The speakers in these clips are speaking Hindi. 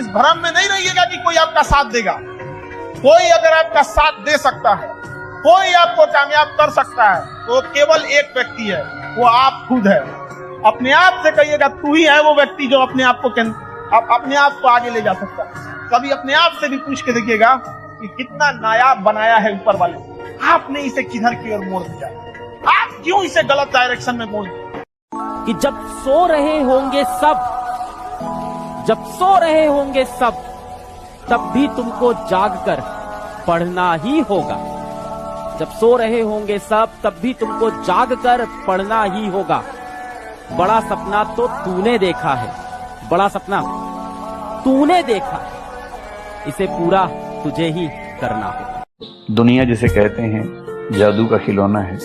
इस भ्रम में नहीं रहिएगा कि कोई आपका साथ देगा। कोई अगर आपका साथ दे सकता है, कोई आपको कामयाब कर सकता है, तो केवल एक व्यक्ति है, वो आप खुद है। अपने आप से कहिएगा तू ही है वो व्यक्ति जो अपने आप को आगे ले जा सकता है। कभी अपने आप से भी पूछ के देखिएगा कि कितना नायाब बनाया है ऊपर वाले, आपने इसे किधर की ओर मोड़ दिया, आप क्यों इसे गलत डायरेक्शन में मोड़ दिया। कि जब सो रहे होंगे सब, तब भी तुमको जागकर पढ़ना ही होगा। जब सो रहे होंगे सब, तब भी तुमको जागकर पढ़ना ही होगा। बड़ा सपना तो तूने देखा है, बड़ा सपना तूने देखा है, इसे पूरा तुझे ही करना होगा। दुनिया जिसे कहते हैं जादू का खिलौना है,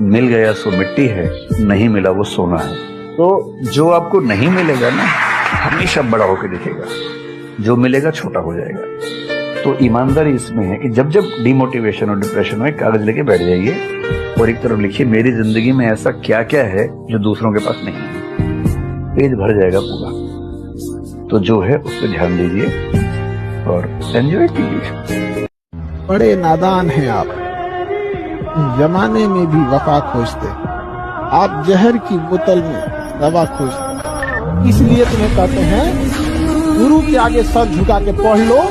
मिल गया सो मिट्टी है, नहीं मिला वो सोना है। तो जो आपको नहीं मिलेगा ना, हमेशा बड़ा होकर दिखेगा, जो मिलेगा छोटा हो जाएगा। तो ईमानदारी इसमें है कि जब जब डिमोटिवेशन और डिप्रेशन हो, एक कागज लेके बैठ जाइए और एक तरफ लिखिए मेरी जिंदगी में ऐसा क्या क्या है जो दूसरों के पास नहीं है। पेज भर जाएगा पूरा। तो जो है उस पर ध्यान दीजिए और एंजॉय कीजिए। बड़े नादान हैं आप, जमाने में भी वफा खोजते, आप जहर की बोतल में दवा खोजते। इसलिए तुम्हें कहते हैं गुरु के आगे सर झुका के पढ़ लो,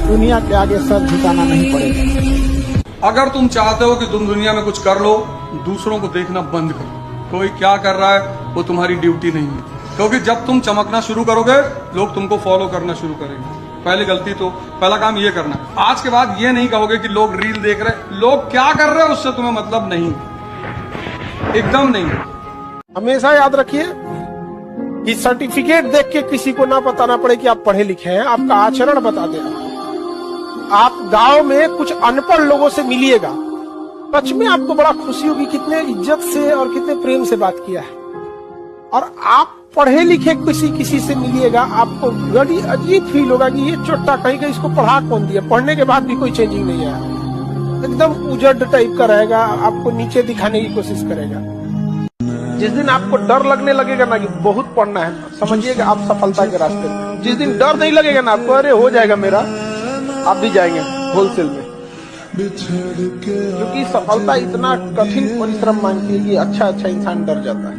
दुनिया के आगे सर झुकाना नहीं पड़ेगा। अगर तुम चाहते हो कि तुम दुनिया में कुछ कर लो, दूसरों को देखना बंद करो। कोई क्या कर रहा है वो तुम्हारी ड्यूटी नहीं है, क्योंकि जब तुम चमकना शुरू करोगे लोग तुमको फॉलो करना शुरू करेंगे। पहला काम ये करना। आज के बाद ये नहीं कहोगे कि लोग रील देख रहे, लोग क्या कर रहे हैं उससे तुम्हें मतलब नहीं, एकदम नहीं। हमेशा याद रखिए कि सर्टिफिकेट देख के किसी को ना बताना पड़े कि आप पढ़े लिखे हैं, आपका आचरण बता देगा। आप गांव में कुछ अनपढ़ लोगों से मिलिएगा, सच में आपको बड़ा खुशी होगी कितने इज्जत से और कितने प्रेम से बात किया है। और आप पढ़े लिखे किसी से मिलिएगा, आपको बड़ी अजीब फील होगा कि ये चोट्टा कहीं का इसको पढ़ा कौन दिया। पढ़ने के बाद भी कोई चेंजिंग नहीं आया, एकदम उजड़ टाइप का रहेगा, आपको नीचे दिखाने की कोशिश करेगा। जिस दिन आपको डर लगने लगेगा ना कि बहुत पढ़ना है, समझिएगा आप सफलता के रास्ते में। जिस दिन डर नहीं लगेगा ना आपको, अरे हो जाएगा मेरा, आप भी जाएंगे होलसेल में। क्योंकि सफलता इतना कठिन परिश्रम मांगती है कि अच्छा इंसान डर जाता है।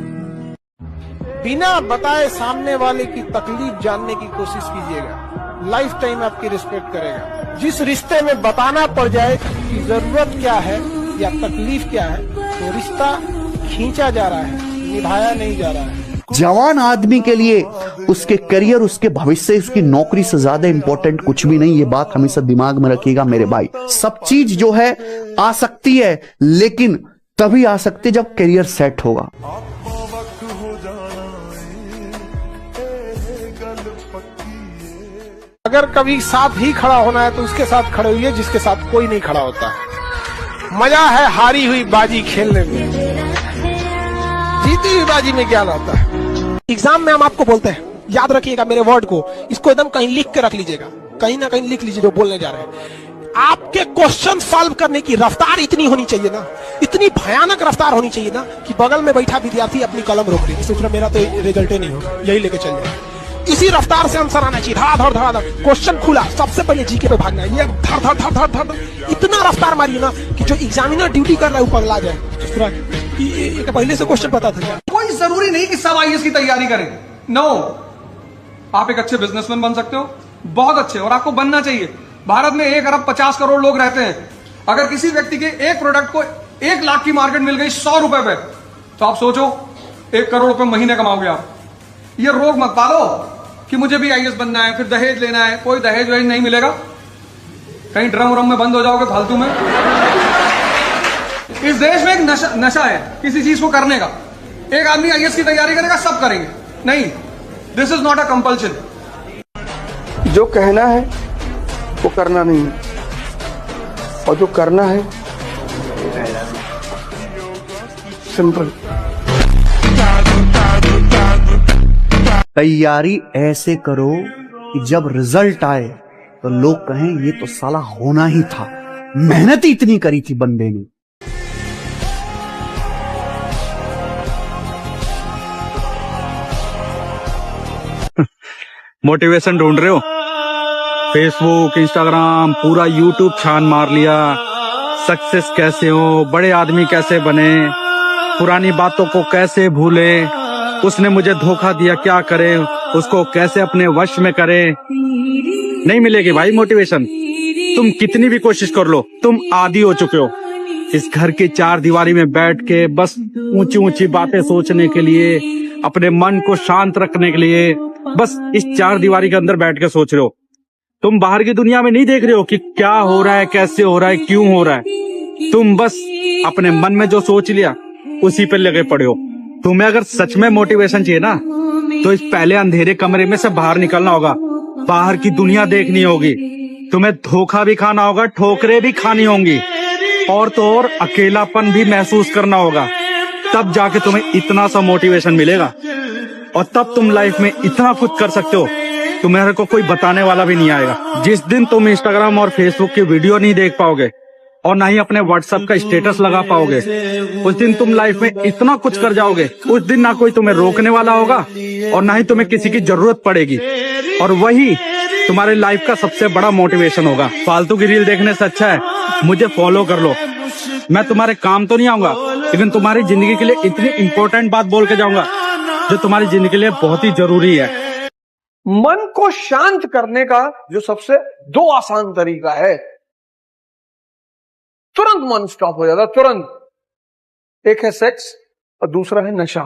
बिना बताए सामने वाले की तकलीफ जानने की कोशिश कीजिएगा, लाइफ टाइम आपकी रिस्पेक्ट करेगा। जिस रिश्ते में बताना पड़ जाए कि जरूरत क्या है या तकलीफ क्या है, तो रिश्ता खींचा जा रहा है, निभाया नहीं जा रहा है। जवान आदमी के लिए उसके करियर, उसके भविष्य, उसकी नौकरी से ज्यादा इंपॉर्टेंट कुछ भी नहीं। ये बात हमेशा दिमाग में रखिएगा मेरे भाई। सब चीज जो है आ सकती है, लेकिन तभी आ सकती है जब करियर सेट होगा। अगर कभी साथ ही खड़ा होना है तो उसके साथ खड़े हुए जिसके साथ कोई नहीं खड़ा होता। मजा है हारी हुई बाजी खेलने में, जीती हुई बाजी में क्या रहता है। एग्जाम में हम आपको बोलते हैं, याद रखिएगा मेरे वर्ड को, इसको एकदम कहीं लिख के रख लीजिएगा, कहीं ना कहीं लिख लीजिए जो बोलने जा रहे हैं। आपके क्वेश्चन सॉल्व करने की रफ्तार इतनी होनी चाहिए ना, इतनी भयानक रफ्तार होनी चाहिए ना कि बगल में बैठा विद्यार्थी अपनी कलम रोक दे, सोच रहा मेरा तो रिजल्ट ही नहीं होगा, यही लेके चल जाए। इसी रफ्तार से आंसर आना चाहिए, धड़ाधड़। क्वेश्चन खुला, सबसे पहले जीके पे भागना है, ये धड़ इतना रफ्तार मारिए ना कि जो एग्जामिनर ड्यूटी कर रहा है वो पगला जाए। ये पहले से क्वेश्चन पता था। कोई जरूरी नहीं कि सब आईएएस की तैयारी करें, नो। आप एक अच्छे बिजनेसमैन बन सकते हो, बहुत अच्छे, और आपको बनना चाहिए। भारत में 1 अरब 50 करोड़ लोग रहते हैं। अगर किसी व्यक्ति के एक प्रोडक्ट को 1 लाख की मार्केट मिल गई 100 रुपए पे, तो आप सोचो 1 करोड़ रुपए महीने कमाओगे आप। ये रोग मत पालो कि मुझे भी आईएएस बनना है, फिर दहेज लेना है। कोई दहेज वहेज नहीं मिलेगा, कहीं ड्रम उरम में बंद हो जाओगे फालतू में। इस देश में एक नशा है किसी चीज को करने का। एक आदमी आईएएस की तैयारी करेगा, सब करेंगे, नहीं। This is not a compulsion. जो कहना है वो करना नहीं है, और जो करना है सिंपल। तैयारी ऐसे करो कि जब रिजल्ट आए तो लोग कहें ये तो साला होना ही था, मेहनत ही इतनी करी थी बंदे ने। मोटिवेशन ढूंढ रहे हो? फेसबुक, इंस्टाग्राम, पूरा यूट्यूब छान मार लिया। सक्सेस कैसे हो, बड़े आदमी कैसे बने, पुरानी बातों को कैसे भूले, उसने मुझे धोखा दिया क्या करे, उसको कैसे अपने वश में करे। नहीं मिलेगी भाई मोटिवेशन। तुम कितनी भी कोशिश कर लो, तुम आदी हो चुके हो इस घर के चार दीवारी में बैठ के बस ऊंची ऊंची बातें सोचने के लिए, अपने मन को शांत रखने के लिए बस इस चार दीवारी के अंदर बैठ के सोच रहे हो। तुम बाहर की दुनिया में नहीं देख रहे हो कि क्या हो रहा है, कैसे हो रहा है, क्यों हो रहा है। तुम बस अपने मन में जो सोच लिया उसी पे लगे पड़े हो। तुम्हें अगर सच में मोटिवेशन चाहिए ना, तो इस पहले अंधेरे कमरे में से बाहर निकलना होगा, बाहर की दुनिया देखनी होगी, तुम्हें धोखा भी खाना होगा, ठोकरें भी खानी होंगी, और तो और अकेलापन भी महसूस करना होगा। तब जाके तुम्हें इतना सा मोटिवेशन मिलेगा और तब तुम लाइफ में इतना कुछ कर सकते हो, तुम्हारे को कोई बताने वाला भी नहीं आएगा। जिस दिन तुम इंस्टाग्राम और फेसबुक की वीडियो नहीं देख पाओगे और ना ही अपने व्हाट्सएप का स्टेटस लगा पाओगे, उस दिन तुम लाइफ में इतना कुछ कर जाओगे, उस दिन ना कोई तुम्हें रोकने वाला होगा और ना ही तुम्हें किसी की जरूरत पड़ेगी, और वही तुम्हारे लाइफ का सबसे बड़ा मोटिवेशन होगा। फालतू की रील देखने से अच्छा है मुझे फॉलो कर लो। मैं तुम्हारे काम तो नहीं आऊंगा, लेकिन तुम्हारी जिंदगी के लिए इतनी इंपॉर्टेंट बात बोल के जाऊंगा जो तुम्हारी जिंदगी के लिए बहुत ही जरूरी है। मन को शांत करने का जो सबसे दो आसान तरीका है, तुरंत मन स्टॉप हो जाता, तुरंत। एक है सेक्स और दूसरा है नशा।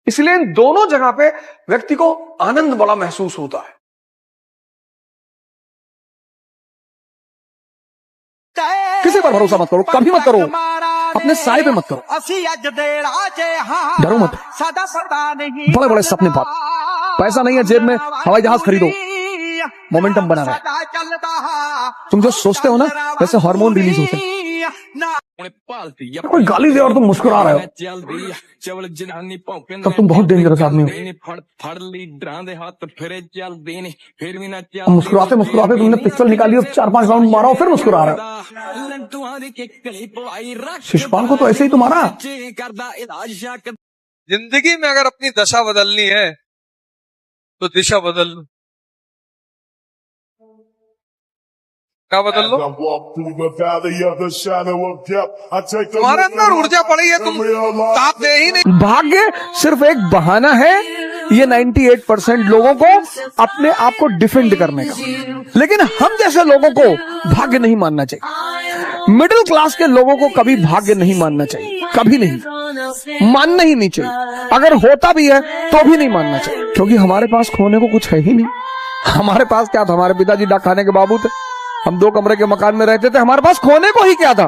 इसलिए इन दोनों जगह पे व्यक्ति को आनंद बड़ा महसूस होता है। किसी पर भरोसा मत करो, कभी मत करो, अपने साए पे मत करो, डरो मत। बड़े बड़े सपने पाओ, पैसा नहीं है जेब में, हवाई जहाज खरीदो, मोमेंटम बना रहे। तुम जो सोचते हो ना, वैसे हार्मोन रिलीज होते हैं। कोई गाली दे और तुम मुस्कुरा रहे हो, तब तुम बहुत डेंजरस आदमी हो। मुस्कुराते मुस्कुराते तुमने पिस्टल निकाली और 4-5 राउंड मारा और फिर मुस्कुरा रहे हो। शिशुपाल को तो ऐसे ही तुम्हारा। जिंदगी में अगर अपनी दशा बदलनी है तो दिशा बदल लो। क्या बदल लो? तुम्हारे अंदर ऊर्जा पड़ी है, तुम ताप दे ही नहीं। भाग्य सिर्फ एक बहाना है ये 98% लोगों को अपने आप को डिफेंड करने का, लेकिन हम जैसे लोगों को भाग्य नहीं मानना चाहिए। मिडिल क्लास के लोगों को कभी भाग्य नहीं मानना चाहिए, कभी नहीं, मानना ही नहीं चाहिए। अगर होता भी है तो भी नहीं मानना चाहिए, क्योंकि हमारे पास खोने को कुछ है ही नहीं। हमारे पास क्या था? हमारे पिताजी डाक खाने के बाबू थे, हम 2 कमरे के मकान में रहते थे, हमारे पास खोने को ही क्या था?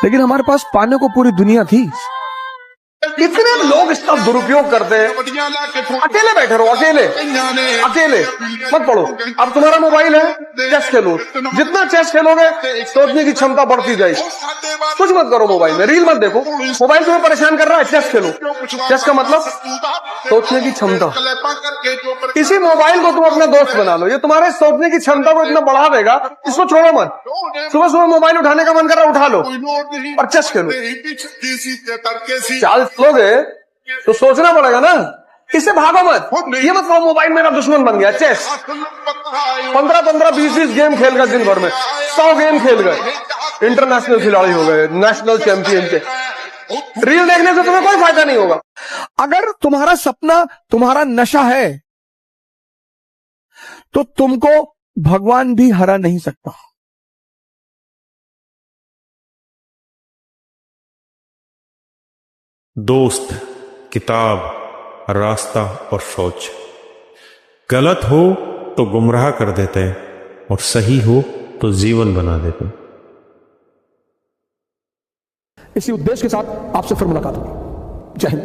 लेकिन हमारे पास पाने को पूरी दुनिया थी। कितने लोग इसका दुरुपयोग करते हैं। अकेले बैठे रहो, अकेले अकेले मत पढ़ो। अब तुम्हारा मोबाइल है, चेस खेलो। जितना चेस खेलोगे सोचने की क्षमता बढ़ती जाएगी। कुछ मत करो मोबाइल में, रील मत देखो। मोबाइल तुम्हें परेशान कर रहा है, चेस खेलो। चेस का मतलब सोचने की क्षमता। इसी मोबाइल को तुम अपना दोस्त बना लो, ये तुम्हारे सोचने की क्षमता को इतना बढ़ा देगा, इसको छोड़ो मत। सुबह सुबह मोबाइल उठाने का मन कर रहा है, उठा लो और चेस खेलो। चाल लोगे तो सोचना पड़ेगा ना, इससे भागो मत। ये मत कहो मोबाइल मेरा दुश्मन बन गया। चेस 15-15, 20-20 गेम खेल गए दिन भर में, 100 गेम खेल गए, इंटरनेशनल खिलाड़ी हो गए, नेशनल चैंपियन के। रील देखने से तुम्हें कोई फायदा नहीं होगा। अगर तुम्हारा सपना तुम्हारा नशा है तो तुमको भगवान भी हरा नहीं सकता। दोस्त, किताब, रास्ता और सोच। गलत हो तो गुमराह कर देते हैं और सही हो तो जीवन बना देते हैं। इसी उद्देश्य के साथ आपसे फिर मुलाकात होगी। जय हिंद।